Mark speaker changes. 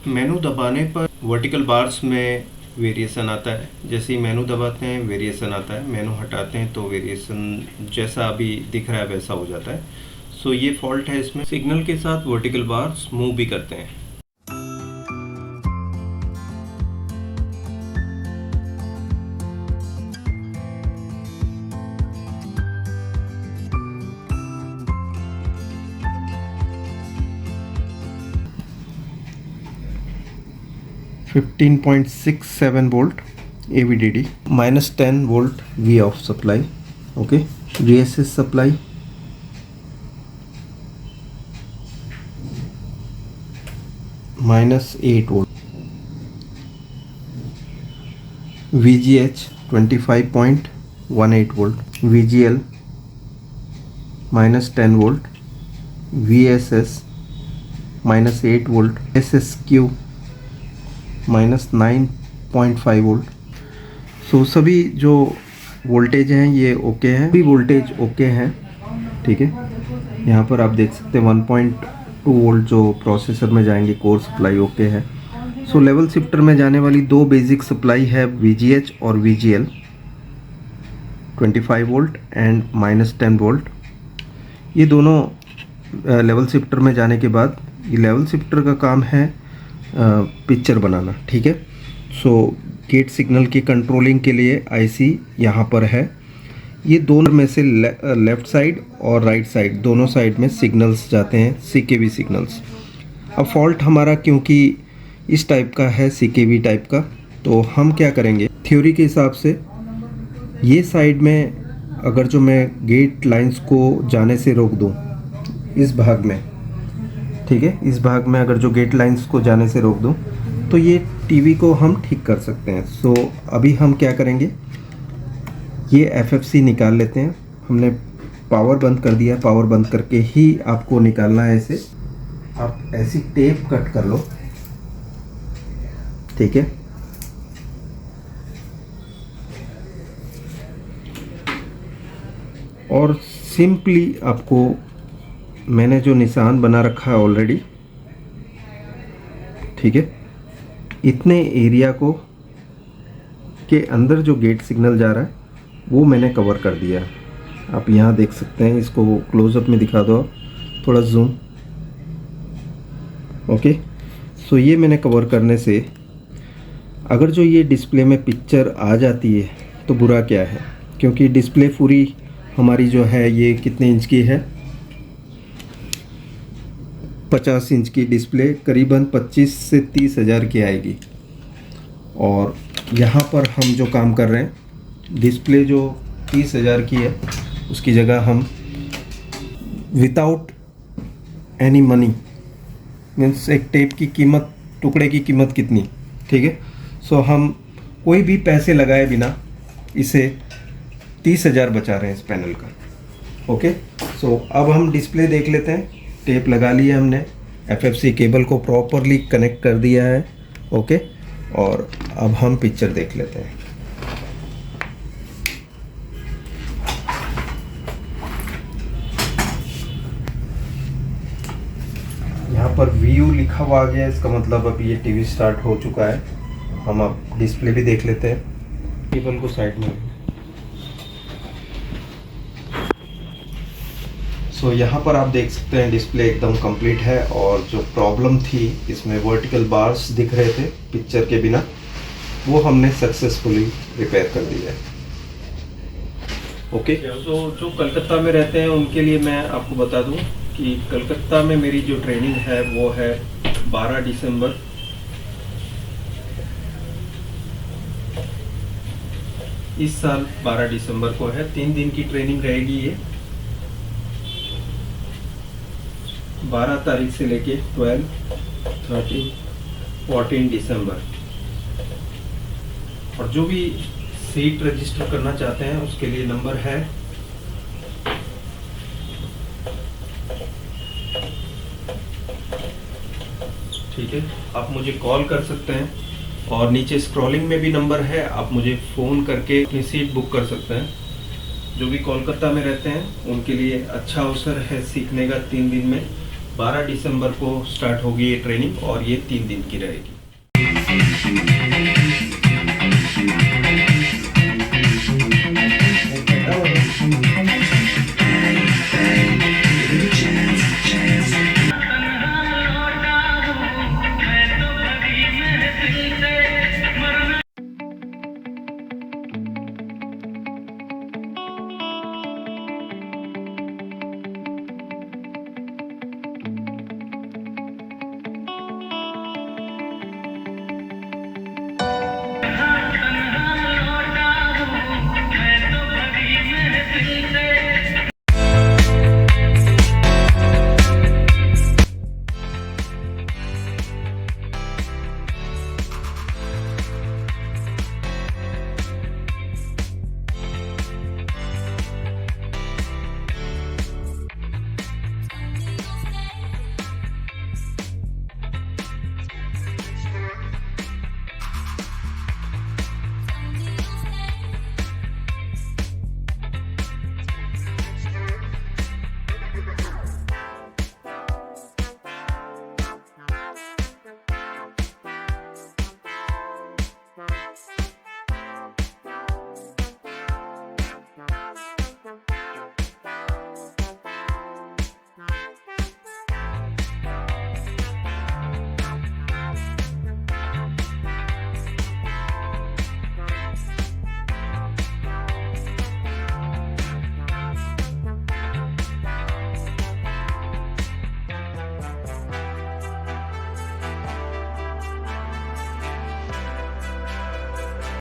Speaker 1: मेनू दबाने पर vertical bars में वेरिएशन आता है। जैसे ही मेनू दबाते हैं वेरिएशन आता है, मेनू हटाते हैं तो वेरिएशन जैसा अभी दिख रहा है वैसा हो जाता है। सो ये फॉल्ट है इसमें। सिग्नल के साथ वर्टिकल बार्स मूव भी करते हैं। 15.67 volt AVDD, -10 volt V off supply. Okay, VSS supply, -8 volt. VGH 25.18 volt. VGL -10 volt. VSS -8 volt. SSQ -9.5 volt. So सभी जो वोल्टेज हैं ये ओके हैं, सभी वोल्टेज ओके हैं। ठीक है, यहाँ पर आप देख सकते हैं 1.2 वोल्ट जो प्रोसेसर में जाएंगे, कोर सप्लाई ओके है। सो लेवल शिफ्टर में जाने वाली दो बेसिक सप्लाई है VGH और VGL, 25 वोल्ट एंड -10 वोल्ट। ये दोनों लेवल शिफ्टर में जाने के बाद, ये लेवल शिफ्टर का काम है पिक्चर बनाना। ठीक है, सो गेट सिग्नल की कंट्रोलिंग के लिए आईसी यहाँ पर है। ये दोनों में से लेफ़्ट साइड और राइट साइड दोनों साइड में सिग्नल्स जाते हैं, CKV सिग्नल्स। अब फॉल्ट हमारा क्योंकि इस टाइप का है, CKV टाइप का, तो हम क्या करेंगे, थ्योरी के हिसाब से ये साइड में अगर जो मैं गेट लाइंस को जाने से रोक दूँ इस भाग में, ठीक है, इस भाग में अगर जो गेट लाइंस को जाने से रोक दूं तो ये टीवी को हम ठीक कर सकते हैं। सो अभी हम क्या करेंगे, ये FFC निकाल लेते हैं। हमने पावर बंद कर दिया, पावर बंद करके ही आपको निकालना है ऐसे। आप ऐसी टेप कट कर लो, ठीक है। और सिंपली आपको मैंने जो निशान बना रखा है ऑलरेडी, ठीक है, इतने एरिया को के अंदर जो गेट सिग्नल जा रहा है वो मैंने कवर कर दिया। आप यहाँ देख सकते हैं, इसको क्लोजअप में दिखा दो आप, थोड़ा जूम। ओके, सो ये मैंने कवर करने से अगर जो ये डिस्प्ले में पिक्चर आ जाती है तो बुरा क्या है, क्योंकि डिस्प्ले पूरी हमारी जो है ये कितने इंच की है, 50 इंच की डिस्प्ले, करीबन 25 से 30 हज़ार की आएगी। और यहाँ पर हम जो काम कर रहे हैं, डिस्प्ले जो 30 हज़ार की है उसकी जगह हम विदाउट एनी मनी, मीन्स एक टेप की कीमत, टुकड़े की कीमत कितनी, ठीक है, सो हम कोई भी पैसे लगाए बिना इसे 30 हज़ार बचा रहे हैं इस पैनल का। ओके, सो अब हम डिस्प्ले देख लेते हैं। टेप लगा लिया हमने, FFC केबल को प्रॉपरली कनेक्ट कर दिया है। ओके, और अब हम पिक्चर देख लेते हैं। यहाँ पर VU लिखा हुआ आ गया, इसका मतलब अब ये टीवी स्टार्ट हो चुका है। हम अब डिस्प्ले भी देख लेते हैं। केबल को साइड में, सो यहाँ पर आप देख सकते हैं डिस्प्ले एकदम कंप्लीट है। और जो प्रॉब्लम थी इसमें वर्टिकल बार्स दिख रहे थे पिक्चर के बिना, वो हमने सक्सेसफुली रिपेयर कर दिया है। ओके, तो जो कलकत्ता में रहते हैं उनके लिए मैं आपको बता दूं कि कलकत्ता में मेरी जो ट्रेनिंग है वो है 12 दिसंबर, इस साल 12 दिसंबर को है। 3 दिन की ट्रेनिंग रहेगी ये, 12 तारीख से लेके 12, 13, 14 दिसंबर। और जो भी सीट रजिस्टर करना चाहते हैं उसके लिए नंबर है ठीक है, आप मुझे कॉल कर सकते हैं। और नीचे स्क्रॉलिंग में भी नंबर है, आप मुझे फ़ोन करके अपनी सीट बुक कर सकते हैं। जो भी कोलकाता में रहते हैं उनके लिए अच्छा अवसर है सीखने का 3 दिन में 12 दिसंबर को स्टार्ट होगी ये ट्रेनिंग और ये 3 दिन की रहेगी।